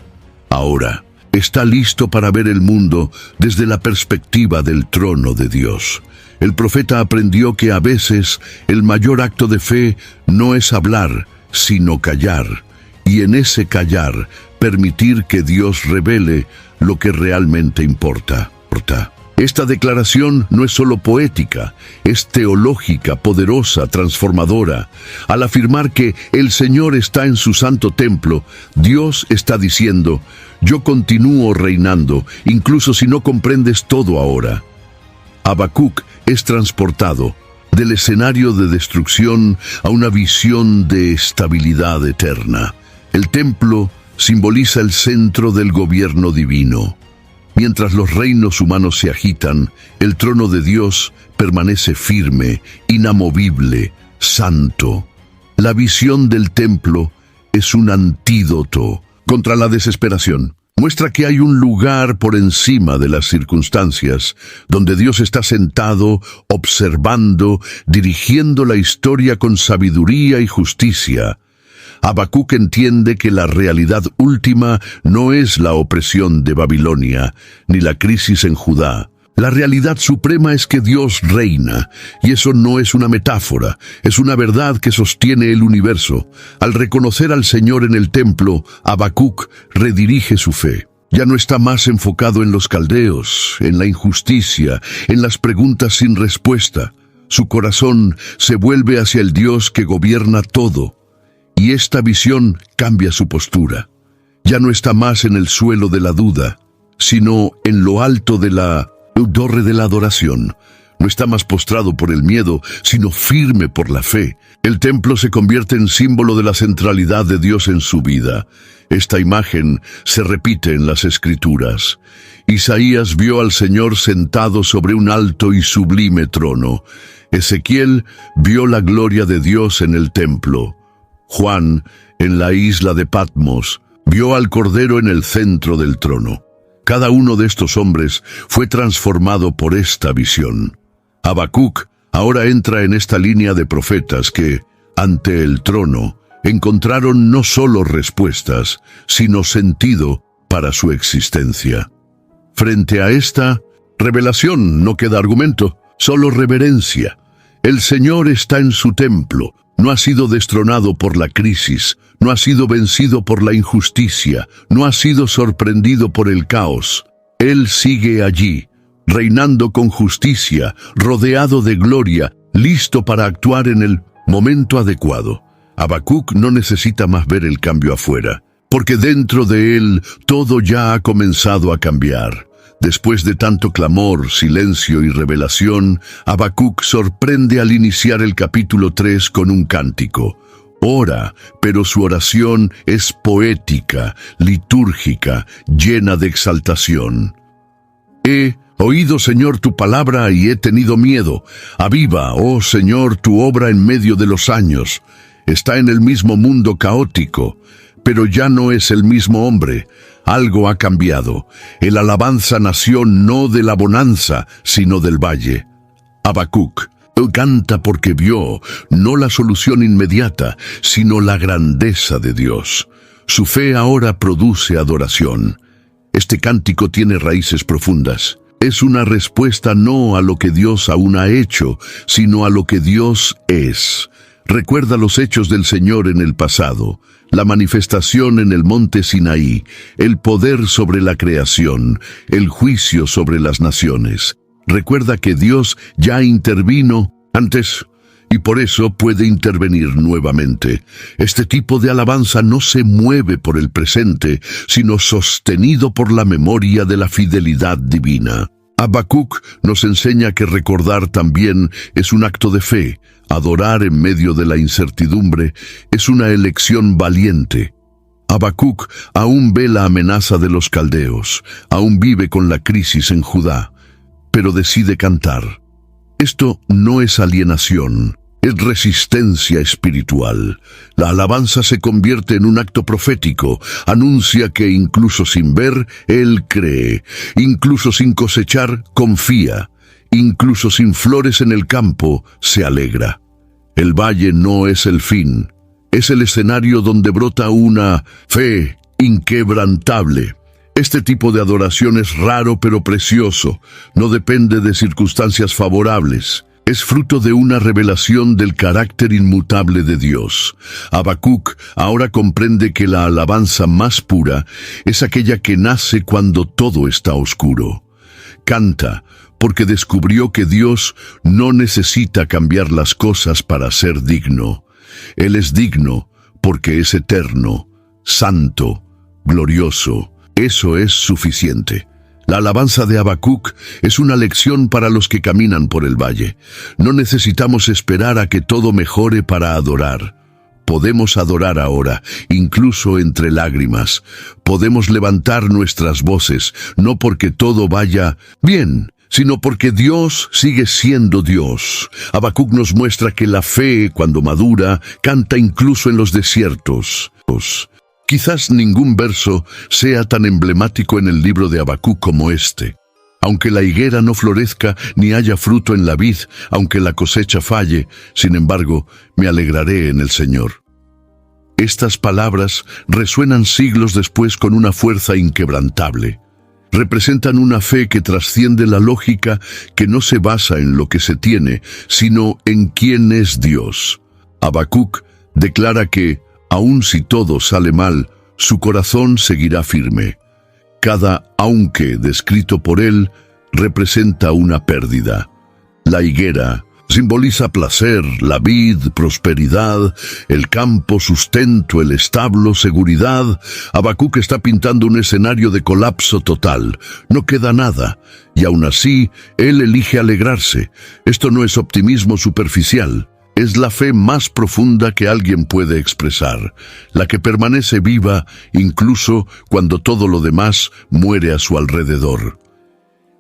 Ahora está listo para ver el mundo desde la perspectiva del trono de Dios. El profeta aprendió que a veces el mayor acto de fe no es hablar, sino callar, y en ese callar permitir que Dios revele lo que realmente importa. Esta declaración no es solo poética, es teológica, poderosa, transformadora. Al afirmar que el Señor está en su santo templo, Dios está diciendo: yo continúo reinando, incluso si no comprendes todo ahora. Habacuc es transportado del escenario de destrucción a una visión de estabilidad eterna. El templo simboliza el centro del gobierno divino. Mientras los reinos humanos se agitan, el trono de Dios permanece firme, inamovible, santo. La visión del templo es un antídoto contra la desesperación. Muestra que hay un lugar por encima de las circunstancias, donde Dios está sentado, observando, dirigiendo la historia con sabiduría y justicia. Habacuc entiende que la realidad última no es la opresión de Babilonia, ni la crisis en Judá. La realidad suprema es que Dios reina, y eso no es una metáfora, es una verdad que sostiene el universo. Al reconocer al Señor en el templo, Habacuc redirige su fe. Ya no está más enfocado en los caldeos, en la injusticia, en las preguntas sin respuesta. Su corazón se vuelve hacia el Dios que gobierna todo. Y esta visión cambia su postura. Ya no está más en el suelo de la duda, sino en lo alto de la torre de la adoración. No está más postrado por el miedo, sino firme por la fe. El templo se convierte en símbolo de la centralidad de Dios en su vida. Esta imagen se repite en las Escrituras. Isaías vio al Señor sentado sobre un alto y sublime trono. Ezequiel vio la gloria de Dios en el templo. Juan, en la isla de Patmos, vio al Cordero en el centro del trono. Cada uno de estos hombres fue transformado por esta visión. Habacuc ahora entra en esta línea de profetas que, ante el trono, encontraron no solo respuestas, sino sentido para su existencia. Frente a esta revelación no queda argumento, solo reverencia. El Señor está en su templo. No ha sido destronado por la crisis, no ha sido vencido por la injusticia, no ha sido sorprendido por el caos. Él sigue allí, reinando con justicia, rodeado de gloria, listo para actuar en el momento adecuado. Habacuc no necesita más ver el cambio afuera, porque dentro de él todo ya ha comenzado a cambiar. Después de tanto clamor, silencio y revelación, Habacuc sorprende al iniciar el capítulo 3 con un cántico. Ora, pero su oración es poética, litúrgica, llena de exaltación. He oído, Señor, tu palabra y he tenido miedo. Aviva, oh Señor, tu obra en medio de los años. Está en el mismo mundo caótico, pero ya no es el mismo hombre. Algo ha cambiado. El alabanza nació no de la bonanza, sino del valle. Habacuc canta porque vio no la solución inmediata, sino la grandeza de Dios. Su fe ahora produce adoración. Este cántico tiene raíces profundas. Es una respuesta no a lo que Dios aún ha hecho, sino a lo que Dios es. Recuerda los hechos del Señor en el pasado, la manifestación en el monte Sinaí, el poder sobre la creación, el juicio sobre las naciones. Recuerda que Dios ya intervino antes y por eso puede intervenir nuevamente. Este tipo de alabanza no se mueve por el presente, sino sostenido por la memoria de la fidelidad divina. Habacuc nos enseña que recordar también es un acto de fe. Adorar en medio de la incertidumbre es una elección valiente. Habacuc aún ve la amenaza de los caldeos, aún vive con la crisis en Judá, pero decide cantar. Esto no es alienación, es resistencia espiritual. La alabanza se convierte en un acto profético, anuncia que incluso sin ver, él cree, incluso sin cosechar, confía, incluso sin flores en el campo, se alegra. El valle no es el fin, es el escenario donde brota una fe inquebrantable. Este tipo de adoración es raro pero precioso, no depende de circunstancias favorables. Es fruto de una revelación del carácter inmutable de Dios. Habacuc ahora comprende que la alabanza más pura es aquella que nace cuando todo está oscuro. Canta, porque descubrió que Dios no necesita cambiar las cosas para ser digno. Él es digno porque es eterno, santo, glorioso. Eso es suficiente. La alabanza de Habacuc es una lección para los que caminan por el valle. No necesitamos esperar a que todo mejore para adorar. Podemos adorar ahora, incluso entre lágrimas. Podemos levantar nuestras voces, no porque todo vaya bien, sino porque Dios sigue siendo Dios. Habacuc nos muestra que la fe, cuando madura, canta incluso en los desiertos. Quizás ningún verso sea tan emblemático en el libro de Habacuc como este. Aunque la higuera no florezca ni haya fruto en la vid, aunque la cosecha falle, sin embargo, me alegraré en el Señor. Estas palabras resuenan siglos después con una fuerza inquebrantable. Representan una fe que trasciende la lógica, que no se basa en lo que se tiene, sino en quién es Dios. Habacuc declara que, aun si todo sale mal, su corazón seguirá firme. Cada aunque descrito por él representa una pérdida. La higuera simboliza placer, la vid, prosperidad, el campo, sustento, el establo, seguridad. Habacuc está pintando un escenario de colapso total. No queda nada, y aún así, él elige alegrarse. Esto no es optimismo superficial. Es la fe más profunda que alguien puede expresar, la que permanece viva incluso cuando todo lo demás muere a su alrededor.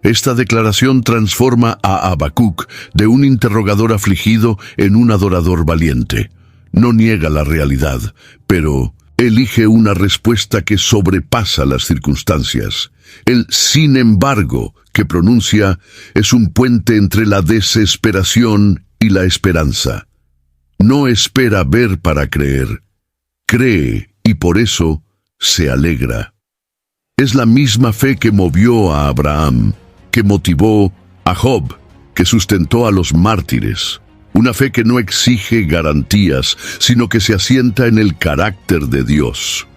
Esta declaración transforma a Habacuc de un interrogador afligido en un adorador valiente. No niega la realidad, pero elige una respuesta que sobrepasa las circunstancias. El sin embargo que pronuncia es un puente entre la desesperación y la esperanza. No espera ver para creer, cree y por eso se alegra. Es la misma fe que movió a Abraham, que motivó a Job, que sustentó a los mártires. Una fe que no exige garantías, sino que se asienta en el carácter de Dios.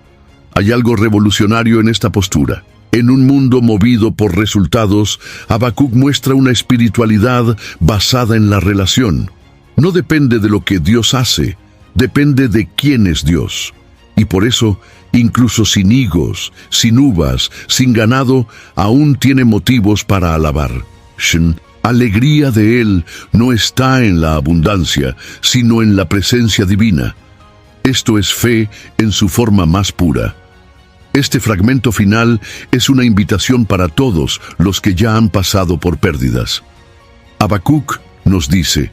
Hay algo revolucionario en esta postura. En un mundo movido por resultados, Habacuc muestra una espiritualidad basada en la relación. No depende de lo que Dios hace, depende de quién es Dios. Y por eso, incluso sin higos, sin uvas, sin ganado, aún tiene motivos para alabar. Alegría de Él no está en la abundancia, sino en la presencia divina. Esto es fe en su forma más pura. Este fragmento final es una invitación para todos los que ya han pasado por pérdidas. Habacuc nos dice: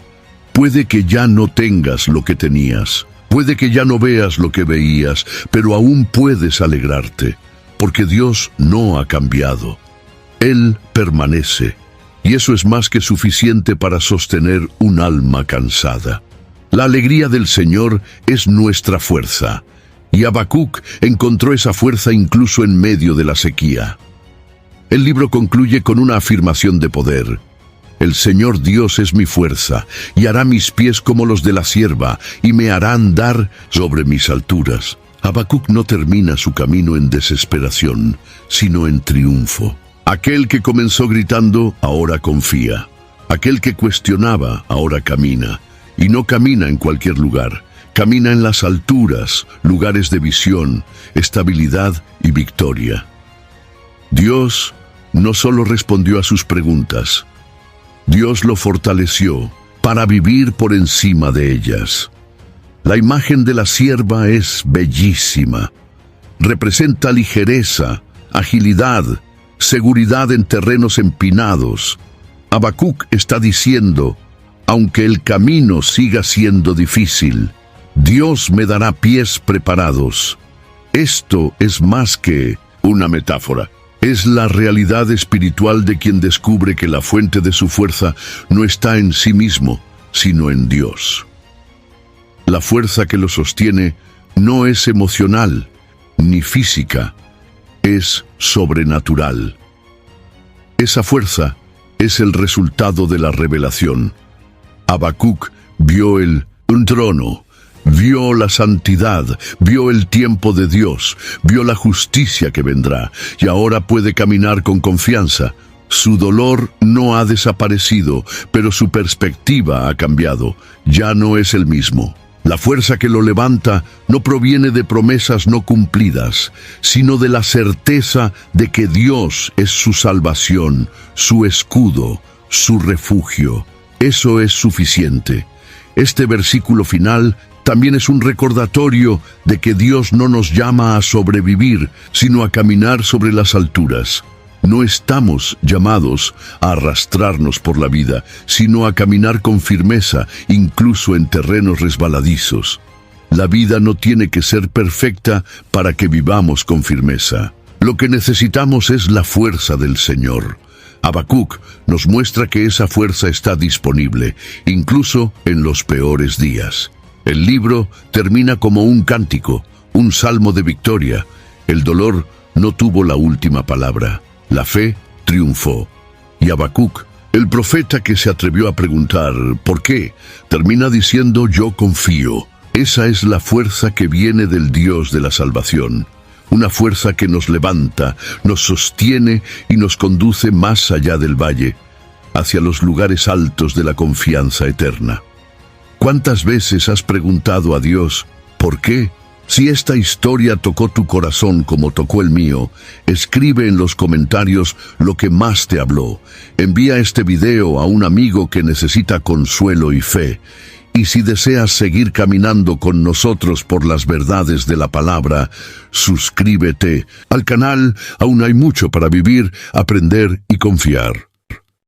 puede que ya no tengas lo que tenías, puede que ya no veas lo que veías, pero aún puedes alegrarte, porque Dios no ha cambiado. Él permanece, y eso es más que suficiente para sostener un alma cansada. La alegría del Señor es nuestra fuerza, y Habacuc encontró esa fuerza incluso en medio de la sequía. El libro concluye con una afirmación de poder. El Señor Dios es mi fuerza, y hará mis pies como los de la sierva, y me hará andar sobre mis alturas. Habacuc no termina su camino en desesperación, sino en triunfo. Aquel que comenzó gritando, ahora confía. Aquel que cuestionaba, ahora camina. Y no camina en cualquier lugar. Camina en las alturas, lugares de visión, estabilidad y victoria. Dios no solo respondió a sus preguntas, Dios lo fortaleció para vivir por encima de ellas. La imagen de la sierva es bellísima. Representa ligereza, agilidad, seguridad en terrenos empinados. Habacuc está diciendo, aunque el camino siga siendo difícil, Dios me dará pies preparados. Esto es más que una metáfora. Es la realidad espiritual de quien descubre que la fuente de su fuerza no está en sí mismo, sino en Dios. La fuerza que lo sostiene no es emocional ni física, es sobrenatural. Esa fuerza es el resultado de la revelación. Habacuc vio un trono, vio la santidad, vio el tiempo de Dios, vio la justicia que vendrá, y ahora puede caminar con confianza. Su dolor no ha desaparecido, pero su perspectiva ha cambiado. Ya no es el mismo. La fuerza que lo levanta no proviene de promesas no cumplidas, sino de la certeza de que Dios es su salvación, su escudo, su refugio. Eso es suficiente. Este versículo final también es un recordatorio de que Dios no nos llama a sobrevivir, sino a caminar sobre las alturas. No estamos llamados a arrastrarnos por la vida, sino a caminar con firmeza, incluso en terrenos resbaladizos. La vida no tiene que ser perfecta para que vivamos con firmeza. Lo que necesitamos es la fuerza del Señor. Habacuc nos muestra que esa fuerza está disponible, incluso en los peores días. El libro termina como un cántico, un salmo de victoria. El dolor no tuvo la última palabra. La fe triunfó. Y Habacuc, el profeta que se atrevió a preguntar ¿por qué?, termina diciendo yo confío. Esa es la fuerza que viene del Dios de la salvación. Una fuerza que nos levanta, nos sostiene y nos conduce más allá del valle, hacia los lugares altos de la confianza eterna. ¿Cuántas veces has preguntado a Dios ¿por qué? Si esta historia tocó tu corazón como tocó el mío, escribe en los comentarios lo que más te habló. Envía este video a un amigo que necesita consuelo y fe. Y si deseas seguir caminando con nosotros por las verdades de la palabra, suscríbete al canal. Aún hay mucho para vivir, aprender y confiar.